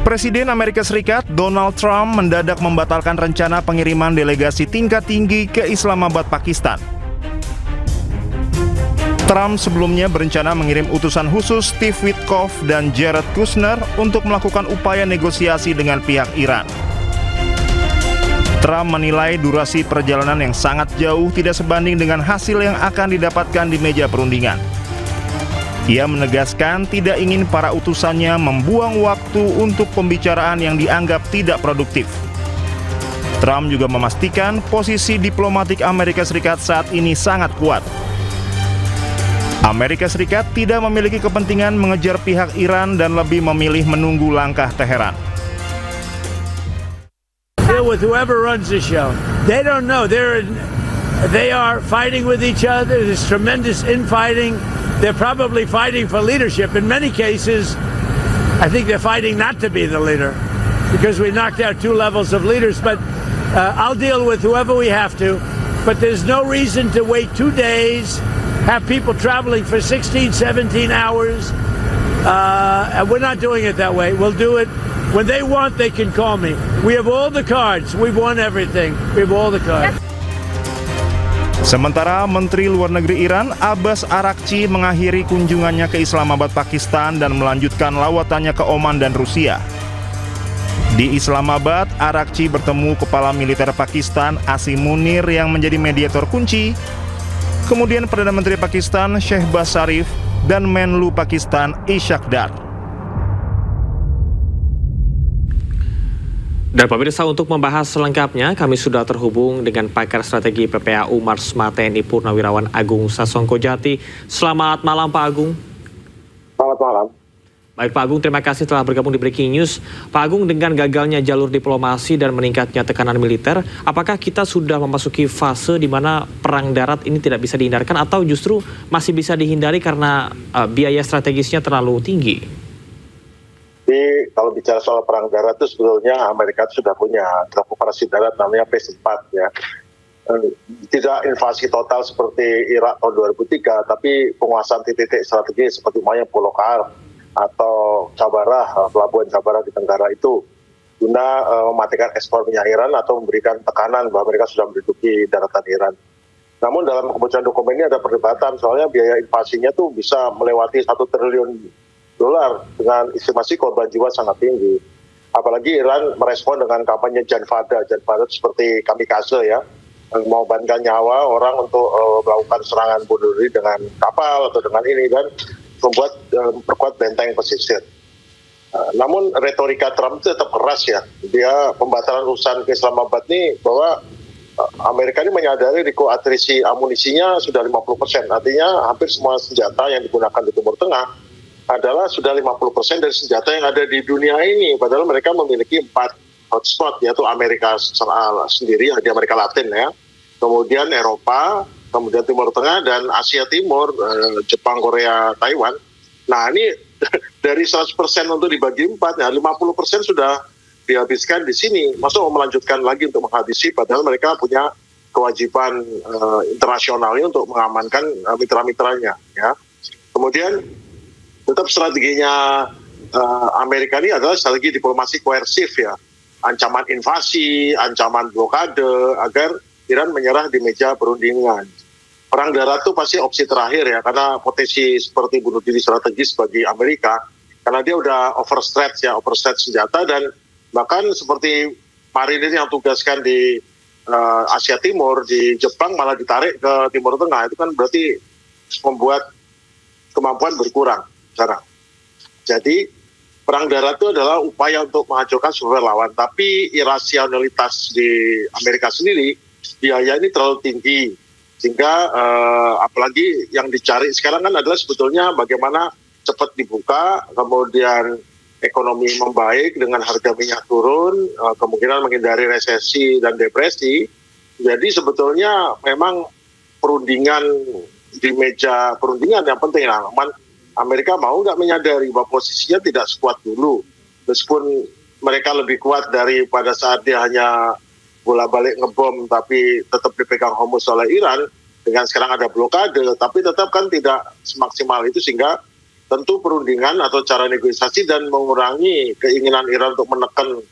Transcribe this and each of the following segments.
Presiden Amerika Serikat Donald Trump mendadak membatalkan rencana pengiriman delegasi tingkat tinggi ke Islamabad, Pakistan. Trump sebelumnya berencana mengirim utusan khusus Steve Witkoff dan Jared Kushner untuk melakukan upaya negosiasi dengan pihak Iran. Trump menilai durasi perjalanan yang sangat jauh tidak sebanding dengan hasil yang akan didapatkan di meja perundingan. Ia menegaskan tidak ingin para utusannya membuang waktu untuk pembicaraan yang dianggap tidak produktif. Trump juga memastikan posisi diplomatik Amerika Serikat saat ini sangat kuat. Amerika Serikat tidak memiliki kepentingan mengejar pihak Iran dan lebih memilih menunggu langkah Teheran. Deal with whoever runs the show. They don't know. They are fighting with each other. There's tremendous infighting. They're probably fighting for leadership. In many cases, I think they're fighting not to be the leader because we knocked out 2 levels of leaders. But I'll deal with whoever we have to. But there's no reason to wait 2 days, have people traveling for 16, 17 hours. And we're not doing it that way. We'll do it when they want. They can call me. We have all the cards. We've won everything. We have all the cards. Sementara Menteri Luar Negeri Iran Abbas Araghchi mengakhiri kunjungannya ke Islamabad, Pakistan dan melanjutkan lawatannya ke Oman dan Rusia. Di Islamabad, Araghchi bertemu Kepala Militer Pakistan Asim Munir yang menjadi mediator kunci, kemudian Perdana Menteri Pakistan Shehbaz Sharif dan Menlu Pakistan Ishaq Dar. Dan pemirsa, untuk membahas selengkapnya, kami sudah terhubung dengan pakar strategi PPAU Marsma TNI Purnawirawan Agung Sasongkojati. Selamat malam Pak Agung. Selamat malam. Baik Pak Agung, terima kasih telah bergabung di Breaking News. Pak Agung, dengan gagalnya jalur diplomasi dan meningkatnya tekanan militer, apakah kita sudah memasuki fase di mana perang darat ini tidak bisa dihindarkan atau justru masih bisa dihindari karena biaya strategisnya terlalu tinggi? Jadi kalau bicara soal perang darat itu sebetulnya Amerika sudah punya drone operasi darat namanya P4 ya. Tidak invasi total seperti Irak tahun 2003, tapi penguasaan titik-titik strategis seperti umpamanya Pulau Kahar atau Cabarah, pelabuhan Cabarah di Tenggara itu guna mematikan ekspor minyak Iran atau memberikan tekanan bahwa mereka sudah menduduki daratan Iran. Namun dalam kebocoran dokumen ini ada perdebatan soalnya biaya invasinya tuh bisa melewati 1 triliun dolar dengan estimasi korban jiwa sangat tinggi. Apalagi Iran merespon dengan kampanye Janfada. Janfada seperti kamikaze ya, mengorbankan nyawa orang untuk melakukan serangan bunuh diri dengan kapal atau dengan ini dan memperkuat benteng pesisir. Namun retorika Trump itu tetap keras ya. Dia pembatalan urusan ke Islamabad ini bahwa Amerika ini menyadari risiko atrisi amunisinya sudah 50%. Artinya hampir semua senjata yang digunakan di Timur Tengah adalah sudah 50% dari senjata yang ada di dunia ini. Padahal mereka memiliki 4 hotspot, yaitu Amerika sendiri di Amerika Latin ya, kemudian Eropa, kemudian Timur Tengah dan Asia Timur, Jepang, Korea, Taiwan. Nah ini dari 100% untuk dibagi 4, ya 50% sudah dihabiskan di sini. Masuk melanjutkan lagi untuk menghabisi, padahal mereka punya kewajiban internasionalnya untuk mengamankan mitra-mitranya. Ya. Kemudian tetap strateginya Amerika ini adalah strategi diplomasi koersif ya, ancaman invasi, ancaman blokade agar Iran menyerah di meja perundingan. Perang darat itu pasti opsi terakhir ya, karena potensi seperti bunuh diri strategis bagi Amerika, karena dia udah overstretch senjata dan bahkan seperti marinir yang tugaskan di Asia Timur, di Jepang malah ditarik ke Timur Tengah, itu kan berarti membuat kemampuan berkurang. Jadi perang darat itu adalah upaya untuk menghancurkan sumber lawan, tapi irasionalitas di Amerika sendiri biaya ini terlalu tinggi sehingga apalagi yang dicari sekarang kan adalah sebetulnya bagaimana cepat dibuka, kemudian ekonomi membaik dengan harga minyak turun, kemungkinan menghindari resesi dan depresi. Jadi sebetulnya memang perundingan di meja perundingan yang penting. Amerika mau nggak menyadari bahwa posisinya tidak sekuat dulu, meskipun mereka lebih kuat daripada saat dia hanya bolak-balik ngebom tapi tetap dipegang Hormuz oleh Iran. Dengan sekarang ada blokade, tapi tetap kan tidak semaksimal itu sehingga tentu perundingan atau cara negosiasi dan mengurangi keinginan Iran untuk menekan,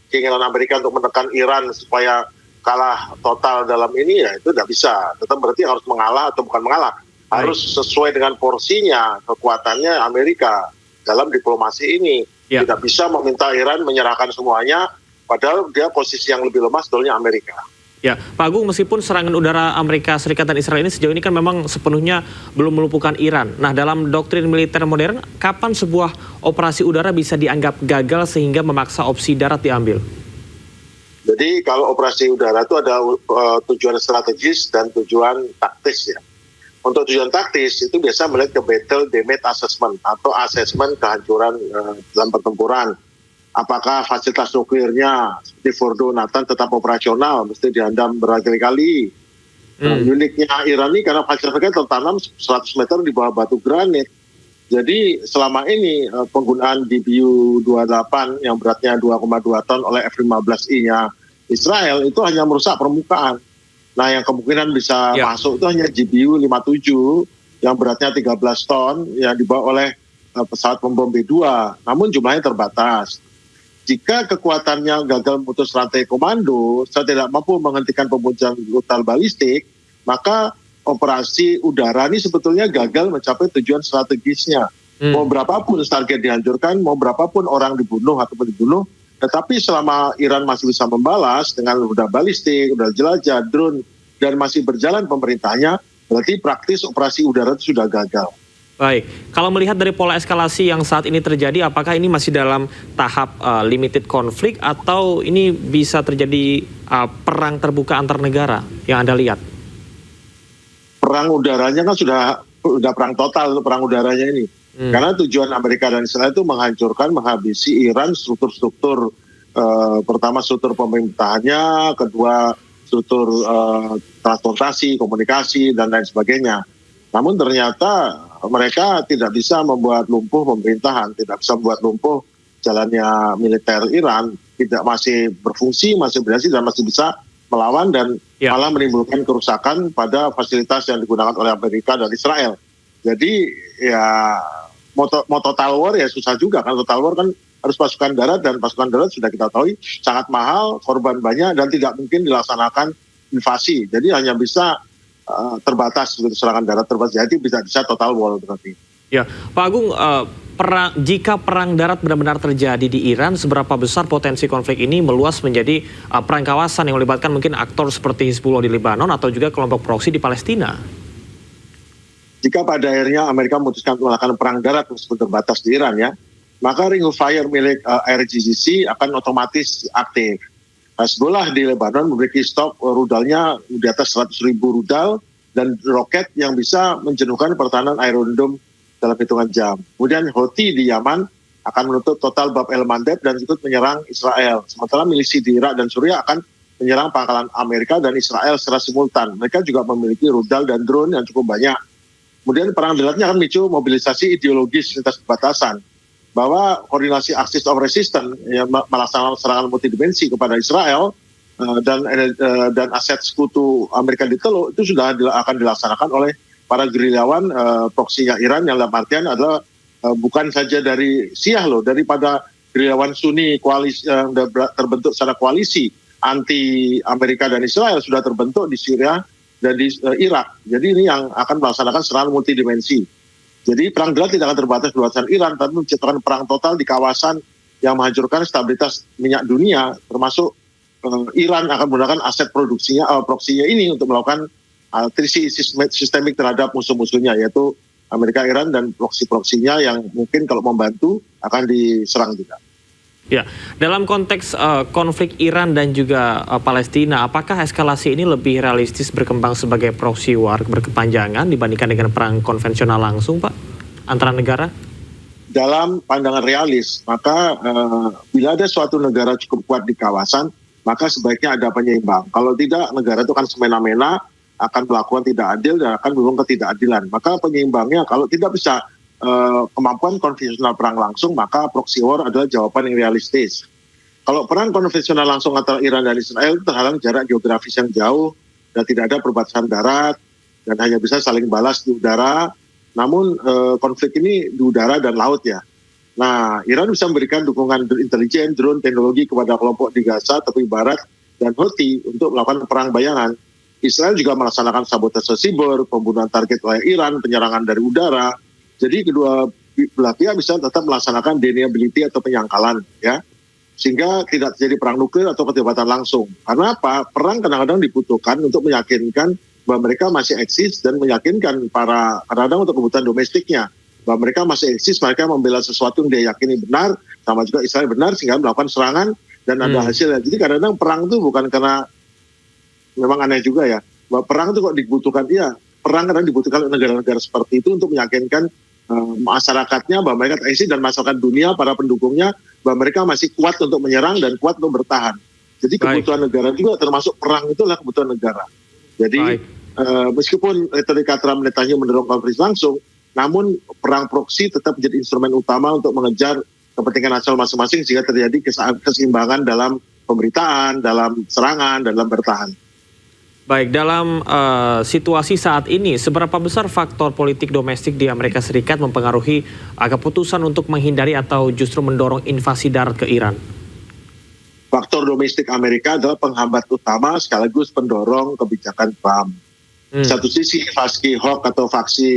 keinginan Amerika untuk menekan Iran supaya kalah total dalam ini, ya itu tidak bisa. Tetap berarti harus mengalah atau bukan mengalah. Harus sesuai dengan porsinya, kekuatannya Amerika dalam diplomasi ini. Ya. Tidak bisa meminta Iran menyerahkan semuanya, padahal dia posisi yang lebih lemah sebetulnya Amerika. Ya, Pak Agung, meskipun serangan udara Amerika Serikat dan Israel ini sejauh ini kan memang sepenuhnya belum melumpuhkan Iran. Nah, dalam doktrin militer modern, kapan sebuah operasi udara bisa dianggap gagal sehingga memaksa opsi darat diambil? Jadi kalau operasi udara itu ada tujuan strategis dan tujuan taktis ya. Untuk tujuan taktis itu biasa melihat ke battle damage assessment atau asesmen kehancuran dalam pertempuran. Apakah fasilitas nuklirnya seperti Fordo, Natanz tetap operasional, mesti dihandam berkali-kali. Uniknya Iran ini karena fasilitasnya tertanam 100 meter di bawah batu granit. Jadi selama ini penggunaan DBU-28 yang beratnya 2,2 ton oleh F-15I-nya Israel itu hanya merusak permukaan. Nah yang kemungkinan bisa masuk itu hanya GBU-57 yang beratnya 13 ton yang dibawa oleh pesawat pembom B-2. Namun jumlahnya terbatas. Jika kekuatannya gagal memutus rantai komando, saya tidak mampu menghentikan pemunculan brutal balistik, maka operasi udara ini sebetulnya gagal mencapai tujuan strategisnya. Mau berapapun target dihancurkan, mau berapapun orang dibunuh ataupun dibunuh, tetapi selama Iran masih bisa membalas dengan rudal balistik, rudal jelajah, drone, dan masih berjalan pemerintahnya, berarti praktis operasi udara itu sudah gagal. Baik, kalau melihat dari pola eskalasi yang saat ini terjadi, apakah ini masih dalam tahap limited konflik atau ini bisa terjadi perang terbuka antar negara yang Anda lihat? Perang udaranya kan sudah perang total, perang udaranya ini. Karena tujuan Amerika dan Israel itu menghancurkan, menghabisi Iran struktur-struktur, pertama struktur pemerintahannya, kedua struktur transportasi, komunikasi, dan lain sebagainya. Namun ternyata mereka tidak bisa membuat lumpuh pemerintahan, tidak bisa membuat lumpuh jalannya militer Iran, tidak masih berfungsi, masih berhasil dan masih bisa melawan dan malah menimbulkan kerusakan pada fasilitas yang digunakan oleh Amerika dan Israel. Jadi ya mau total war ya susah juga, kan total war kan harus pasukan darat, dan pasukan darat sudah kita tahu sangat mahal, korban banyak dan tidak mungkin dilaksanakan invasi. Jadi hanya bisa terbatas, serangan darat terbatas, jadi bisa total war berarti. Ya, Pak Agung, jika perang darat benar-benar terjadi di Iran, seberapa besar potensi konflik ini meluas menjadi perang kawasan yang melibatkan mungkin aktor seperti Hizbullah di Lebanon atau juga kelompok proksi di Palestina? Jika pada akhirnya Amerika memutuskan melakukan perang darat meskipun terbatas di Iran ya, maka Ring of Fire milik IRGC akan otomatis aktif. Hezbollah di Lebanon memiliki stok rudalnya di atas 100.000 rudal dan roket yang bisa menjenuhkan pertahanan Iron Dome dalam hitungan jam. Kemudian Houthi di Yaman akan menutup total Bab el Mandeb dan ikut menyerang Israel. Sementara milisi di Irak dan Suriah akan menyerang pangkalan Amerika dan Israel secara simultan. Mereka juga memiliki rudal dan drone yang cukup banyak. Kemudian perang daratnya akan memicu mobilisasi ideologis lintas perbatasan, bahwa koordinasi Axis of Resistance yang melaksanakan serangan multidimensi kepada Israel dan aset sekutu Amerika di Teluk itu sudah akan dilaksanakan oleh para gerilyawan proksinya Iran, yang dalam artian adalah bukan saja dari Syiah loh, daripada gerilyawan Sunni koalisi yang terbentuk secara koalisi anti Amerika dan Israel sudah terbentuk di Syria dan di Irak. Jadi ini yang akan melaksanakan serangan multidimensi. Jadi perang darat tidak akan terbatas di kawasan Iran, tapi menciptakan perang total di kawasan yang menghancurkan stabilitas minyak dunia, termasuk Iran akan menggunakan aset proksinya ini untuk melakukan trisi sistemik terhadap musuh-musuhnya, yaitu Amerika, Iran, dan proksi-proksinya yang mungkin kalau membantu akan diserang juga. Ya, dalam konteks konflik Iran dan juga Palestina, apakah eskalasi ini lebih realistis berkembang sebagai proxy war berkepanjangan dibandingkan dengan perang konvensional langsung, Pak, antara negara? Dalam pandangan realis, maka bila ada suatu negara cukup kuat di kawasan, maka sebaiknya ada penyeimbang. Kalau tidak, negara itu akan semena-mena, akan melakukan tidak adil dan akan mendorong ketidakadilan. Maka penyeimbangnya, kalau tidak bisa kemampuan konvensional perang langsung, maka proxy war adalah jawaban yang realistis. Kalau perang konvensional langsung antara Iran dan Israel terhalang jarak geografis yang jauh dan tidak ada perbatasan darat dan hanya bisa saling balas di udara, Namun konflik ini di udara dan laut ya. Nah, Iran bisa memberikan dukungan intelijen, drone, teknologi kepada kelompok di Gaza, tepi barat, dan Houthi untuk melakukan perang bayangan. Israel juga melaksanakan sabotase siber, pembunuhan target wilayah Iran, penyerangan dari udara. Jadi kedua belah pihak bisa tetap melaksanakan deniability atau penyangkalan, ya, sehingga tidak terjadi perang nuklir atau keterlibatan langsung. Karena apa? Perang kadang-kadang dibutuhkan untuk meyakinkan bahwa mereka masih eksis dan meyakinkan para kadang-kadang untuk kebutuhan domestiknya bahwa mereka masih eksis, mereka membela sesuatu yang dia yakini benar, sama juga Israel benar, sehingga melakukan serangan dan ada hasilnya. Jadi kadang-kadang perang itu bukan karena, memang aneh juga ya, bahwa perang itu kok dibutuhkan, iya, perang kadang dibutuhkan oleh negara-negara seperti itu untuk meyakinkan masyarakatnya bahwa mereka eksis dan masyarakat dunia, para pendukungnya, bahwa mereka masih kuat untuk menyerang dan kuat untuk bertahan. Jadi kebutuhan negara juga termasuk perang itu adalah kebutuhan negara. Jadi meskipun retorika Trump Netanyahu mendorong konflik langsung, namun perang proksi tetap menjadi instrumen utama untuk mengejar kepentingan nasional masing-masing sehingga terjadi keseimbangan dalam pemberitaan, dalam serangan, dalam bertahan. Baik, dalam situasi saat ini, seberapa besar faktor politik domestik di Amerika Serikat mempengaruhi keputusan untuk menghindari atau justru mendorong invasi darat ke Iran? Faktor domestik Amerika adalah penghambat utama sekaligus pendorong kebijakan Trump. Satu sisi faksi Hawk atau faksi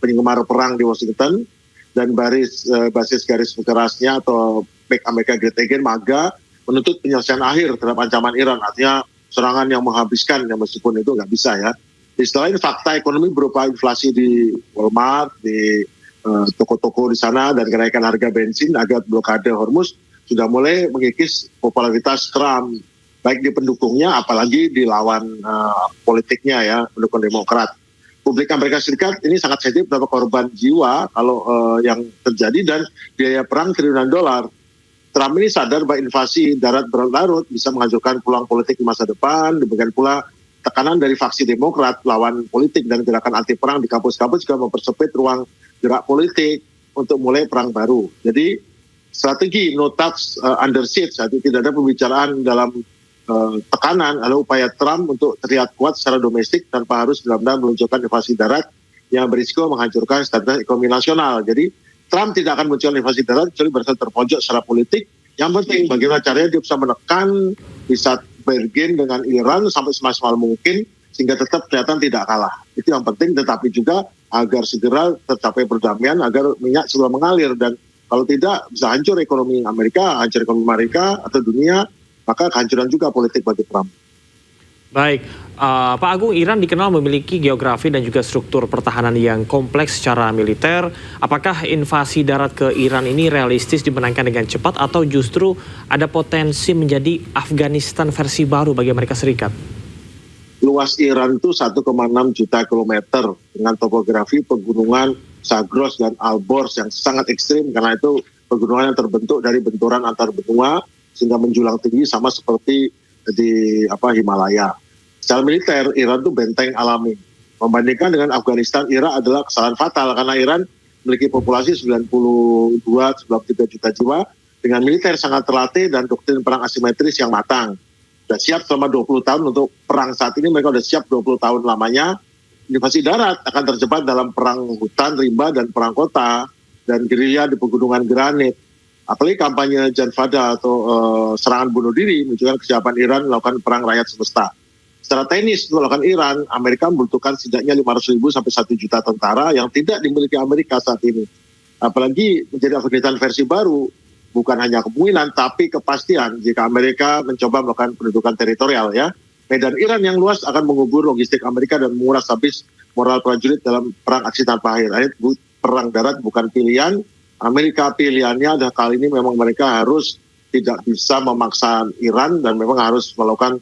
penggemar perang di Washington dan basis garis kerasnya atau Make America Great Again MAGA menuntut penyelesaian akhir terhadap ancaman Iran, artinya serangan yang menghabiskan, ya meskipun itu nggak bisa ya. Di selain fakta ekonomi berupa inflasi di Walmart, di toko-toko di sana dan kenaikan harga bensin agar blokade Hormuz sudah mulai mengikis popularitas Trump, baik di pendukungnya apalagi di lawan politiknya ya, pendukung Demokrat. Publik Amerika Serikat ini sangat sensitif terhadap korban jiwa kalau yang terjadi dan biaya perang triliunan dolar. Trump ini sadar bahwa invasi darat berlarut bisa menghancurkan peluang politik di masa depan. Demikian pula tekanan dari faksi Demokrat lawan politik dan gerakan anti perang di kampus-kampus juga mempersempit ruang gerak politik untuk mulai perang baru. Jadi strategi no touch under siege, tidak ada pembicaraan dalam tekanan adalah upaya Trump untuk terlihat kuat secara domestik tanpa harus benar-benar meluncurkan invasi darat yang berisiko menghancurkan stabilitas ekonomi nasional. Jadi Trump tidak akan meluncurkan invasi darat kecuali berasa terpojok secara politik. Yang penting bagaimana caranya dia bisa menekan, bisa bargain dengan Iran sampai semaksimal mungkin sehingga tetap kelihatan tidak kalah. Itu yang penting, tetapi juga agar segera tercapai perdamaian agar minyak segera mengalir, dan kalau tidak bisa hancur ekonomi Amerika, hancur ekonomi Amerika atau dunia, maka kehancuran juga politik bagi Trump. Baik, Pak Agung, Iran dikenal memiliki geografi dan juga struktur pertahanan yang kompleks secara militer. Apakah invasi darat ke Iran ini realistis dimenangkan dengan cepat atau justru ada potensi menjadi Afghanistan versi baru bagi Amerika Serikat? Luas Iran itu 1,6 juta kilometer dengan topografi pegunungan Zagros dan Alborz yang sangat ekstrim, karena itu pegunungan yang terbentuk dari benturan antar benua sehingga menjulang tinggi sama seperti di Himalaya. Secara militer, Iran itu benteng alami. Membandingkan dengan Afghanistan, Irak adalah kesalahan fatal karena Iran memiliki populasi 92-93 juta jiwa dengan militer sangat terlatih dan doktrin perang asimetris yang matang. Sudah siap selama 20 tahun untuk perang saat ini, mereka sudah siap 20 tahun lamanya. Invasi darat akan terjebak dalam perang hutan, rimba, dan perang kota, dan gerilya di pegunungan granit. Apalagi kampanye Janfada atau serangan bunuh diri menunjukkan kesiapan Iran melakukan perang rakyat semesta. Secara teknis untuk melakukan Iran, Amerika membutuhkan setidaknya 500.000 sampai 1 juta tentara yang tidak dimiliki Amerika saat ini. Apalagi menjadi Afghanistan versi baru, bukan hanya kemungkinan tapi kepastian jika Amerika mencoba melakukan pendudukan teritorial ya. Medan Iran yang luas akan mengubur logistik Amerika dan menguras habis moral prajurit dalam perang aksi tanpa akhir. Perang darat bukan pilihan. Amerika pilihannya adalah kali ini memang mereka harus tidak bisa memaksa Iran dan memang harus melakukan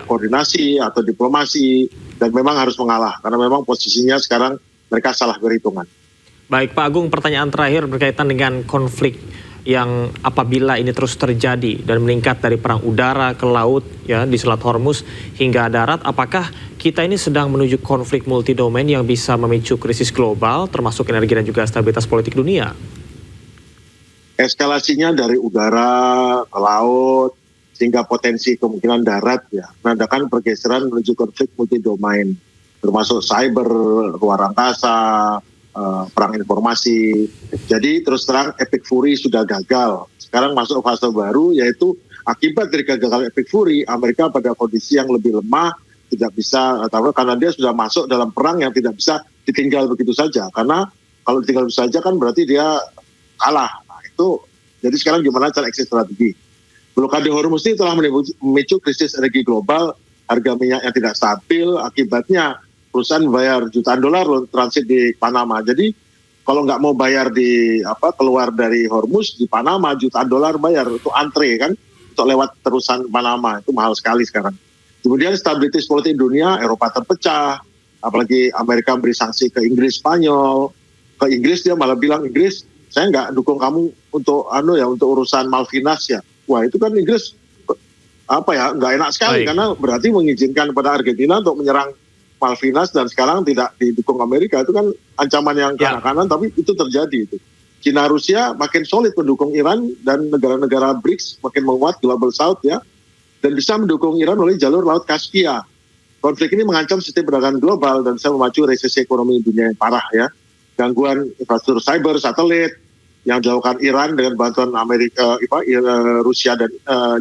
koordinasi atau diplomasi dan memang harus mengalah karena memang posisinya sekarang mereka salah berhitungan. Baik Pak Agung, pertanyaan terakhir berkaitan dengan konflik yang apabila ini terus terjadi dan meningkat dari perang udara ke laut ya di Selat Hormuz hingga darat, apakah kita ini sedang menuju konflik multidomain yang bisa memicu krisis global termasuk energi dan juga stabilitas politik dunia? Eskalasinya dari udara ke laut sehingga potensi kemungkinan darat ya menandakan pergeseran menuju konflik multidomain. termasuk cyber, luar angkasa, perang informasi. Jadi terus terang Epic Fury sudah gagal. Sekarang masuk fase baru, yaitu akibat dari kegagalan Epic Fury, Amerika pada kondisi yang lebih lemah, tidak bisa, karena dia sudah masuk dalam perang yang tidak bisa ditinggal begitu saja. Karena kalau ditinggal begitu saja kan berarti dia kalah. Nah, itu jadi sekarang gimana cara exit strategi? Blokade Hormuz ini telah memicu krisis energi global, harga minyak yang tidak stabil, akibatnya perusahaan bayar jutaan dolar transit di Panama. Jadi kalau nggak mau bayar di keluar dari Hormuz di Panama, jutaan dolar bayar untuk antre kan, untuk lewat terusan Panama, itu mahal sekali sekarang. Kemudian stabilitas politik dunia, Eropa terpecah, apalagi Amerika beri sanksi ke Inggris, Spanyol. Ke Inggris dia malah bilang, Inggris saya nggak dukung kamu untuk untuk urusan Malvinas ya. Wah itu kan Inggris nggak enak sekali. Baik. Karena berarti mengizinkan pada Argentina untuk menyerang Malvinas dan sekarang tidak didukung Amerika. Itu kan ancaman yang kanan-kanan, tapi itu terjadi itu. China Rusia makin solid mendukung Iran dan negara-negara BRICS makin menguat Global South ya, dan bisa mendukung Iran melalui jalur Laut Kaspia. Konflik ini mengancam sistem perdagangan global dan bisa memacu resesi ekonomi dunia yang parah ya. Gangguan infrastruktur cyber, satelit yang dilakukan Iran dengan bantuan Rusia dan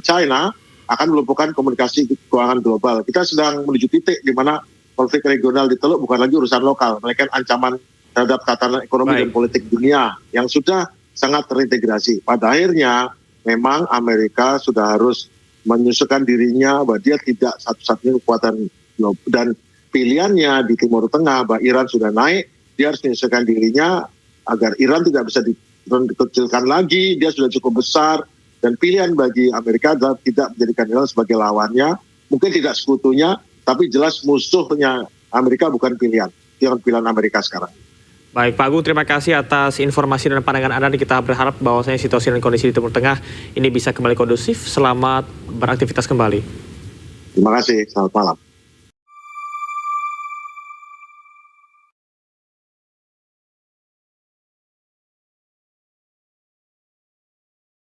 China akan melumpuhkan komunikasi keuangan global. Kita sedang menuju titik di mana konflik regional di Teluk bukan lagi urusan lokal, melainkan ancaman terhadap tatanan ekonomi dan politik dunia yang sudah sangat terintegrasi. Pada akhirnya memang Amerika sudah harus menyusulkan dirinya bahwa dia tidak satu-satunya kekuatan global, dan pilihannya di Timur Tengah bahwa Iran sudah naik, dia harus menyusulkan dirinya agar Iran tidak bisa dikecilkan lagi, dia sudah cukup besar, dan pilihan bagi Amerika adalah tidak menjadikan Iran sebagai lawannya, mungkin tidak sekutunya, tapi jelas musuhnya Amerika bukan pilihan. Itu pilihan Amerika sekarang. Baik, Pak Agung, terima kasih atas informasi dan pandangan Anda. Kita berharap bahwasanya situasi dan kondisi di Timur Tengah ini bisa kembali kondusif. Selamat beraktivitas kembali. Terima kasih, selamat malam.